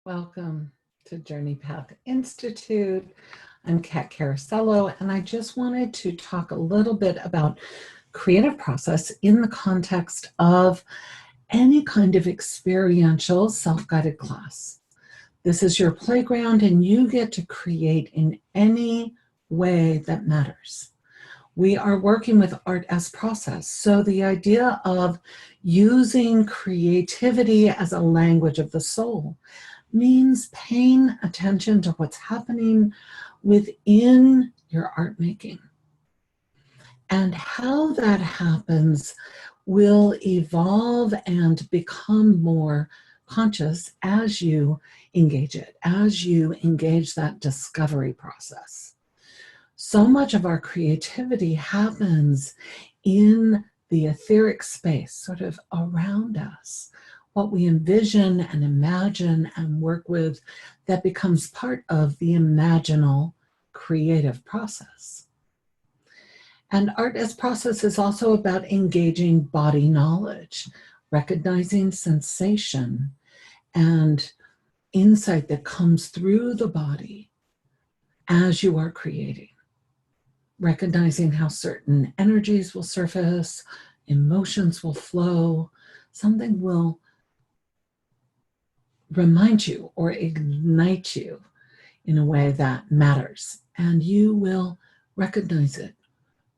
Welcome to Journey Path Institute. I'm Kat Carasello, and I just wanted to talk a little bit about creative process in the context of any kind of experiential self-guided class. This is your playground, and you get to create in any way that matters. We are working with art as process. So the idea of using creativity as a language of the soul means paying attention to what's happening within your art making. And how that happens will evolve and become more conscious as you engage it, as you engage that discovery process. So much of our creativity happens in the etheric space, sort of around us. What we envision and imagine and work with that becomes part of the imaginal creative process. And art as process is also about engaging body knowledge, recognizing sensation and insight that comes through the body as you are creating. Recognizing how certain energies will surface, emotions will flow, something will remind you or ignite you in a way that matters, and you will recognize it,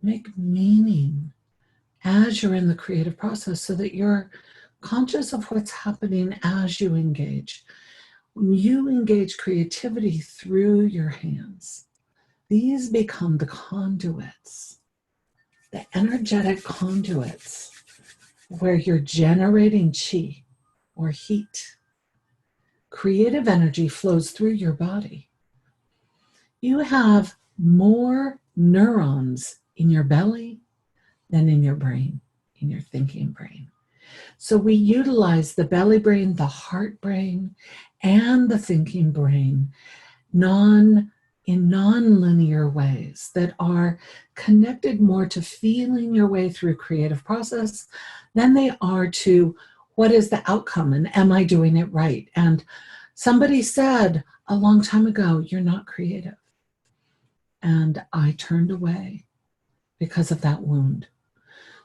make meaning as you're in the creative process so that you're conscious of what's happening as you engage. When you engage creativity through your hands, these become the conduits, the energetic conduits where you're generating chi or heat. Creative energy flows through your body. You have more neurons in your belly than in your brain, in your thinking brain. So we utilize the belly brain, the heart brain, and the thinking brain in non-linear ways that are connected more to feeling your way through creative process than they are to what is the outcome and am I doing it right? And somebody said a long time ago, you're not creative. And I turned away because of that wound.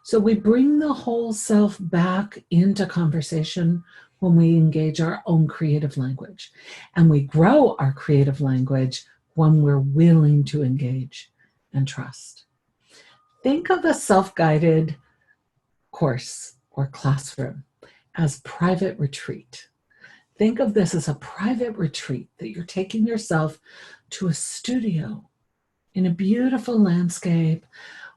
So we bring the whole self back into conversation when we engage our own creative language. And we grow our creative language when we're willing to engage and trust. Think of a self-guided course or classroom as private retreat. Think of this as a private retreat that you're taking yourself to a studio in a beautiful landscape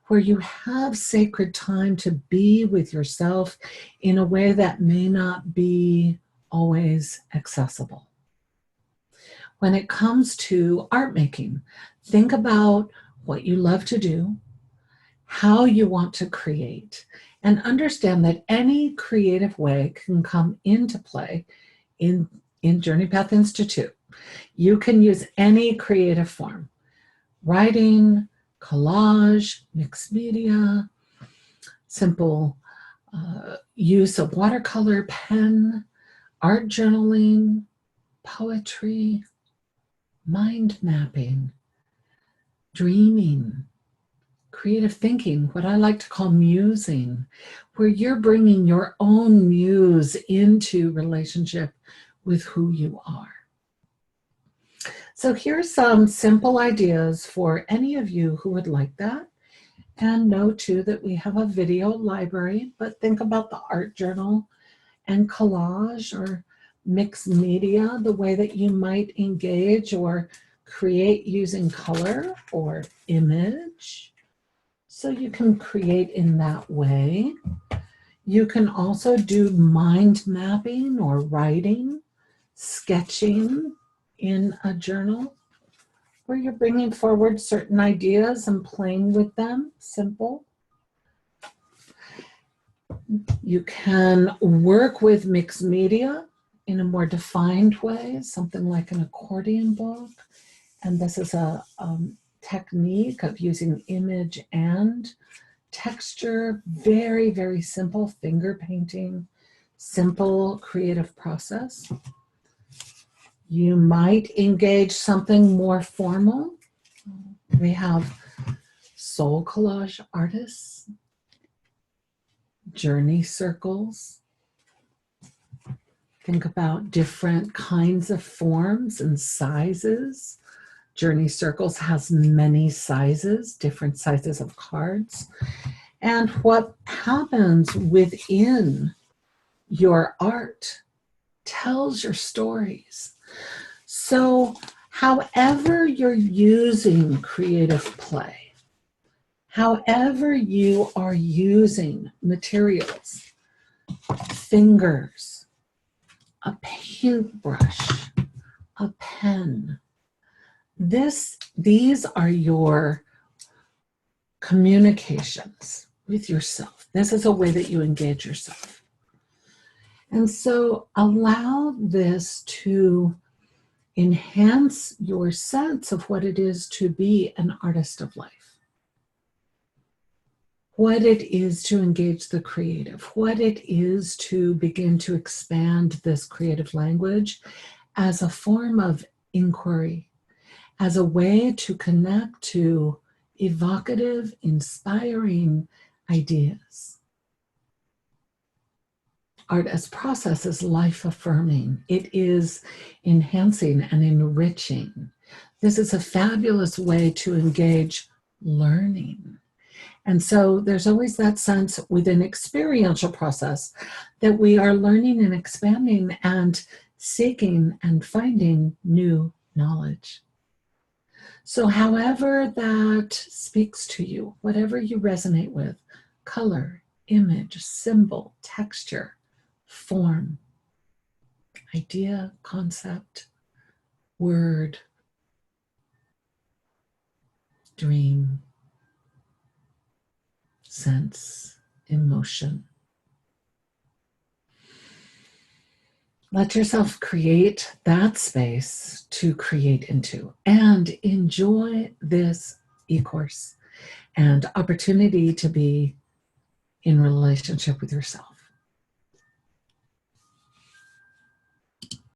where you have sacred time to be with yourself in a way that may not be always accessible. When it comes to art making, think about what you love to do, how you want to create, and understand that any creative way can come into play in Journey Path Institute. You can use any creative form: writing, collage, mixed media, simple use of watercolor pen, art journaling, poetry, mind mapping, dreaming, creative thinking, what I like to call musing, where you're bringing your own muse into relationship with who you are. So here's some simple ideas for any of you who would like that. And know too that we have a video library, but think about the art journal and collage or mixed media, the way that you might engage or create using color or image. So you can create in that way. You can also do mind mapping or writing, sketching in a journal, where you're bringing forward certain ideas and playing with them, simple. You can work with mixed media in a more defined way, something like an accordion book. And this is a technique of using image and texture, very, very simple finger painting, simple creative process. You might engage something more formal. We have soul collage artists, journey circles. Think about different kinds of forms and sizes. Journey circles has many sizes, different sizes of cards. And what happens within your art tells your stories. So however you're using creative play, however you are using materials, fingers, a paintbrush, a pen, these are your communications with yourself. This is a way that you engage yourself. And so allow this to enhance your sense of what it is to be an artist of life, what it is to engage the creative, what it is to begin to expand this creative language as a form of inquiry, as a way to connect to evocative, inspiring ideas. Art as process is life-affirming. It is enhancing and enriching. This is a fabulous way to engage learning. And so there's always that sense within experiential process that we are learning and expanding and seeking and finding new knowledge. So however that speaks to you, whatever you resonate with, color, image, symbol, texture, form, idea, concept, word, dream, sense, emotion. Let yourself create that space to create into and enjoy this e-course and opportunity to be in relationship with yourself.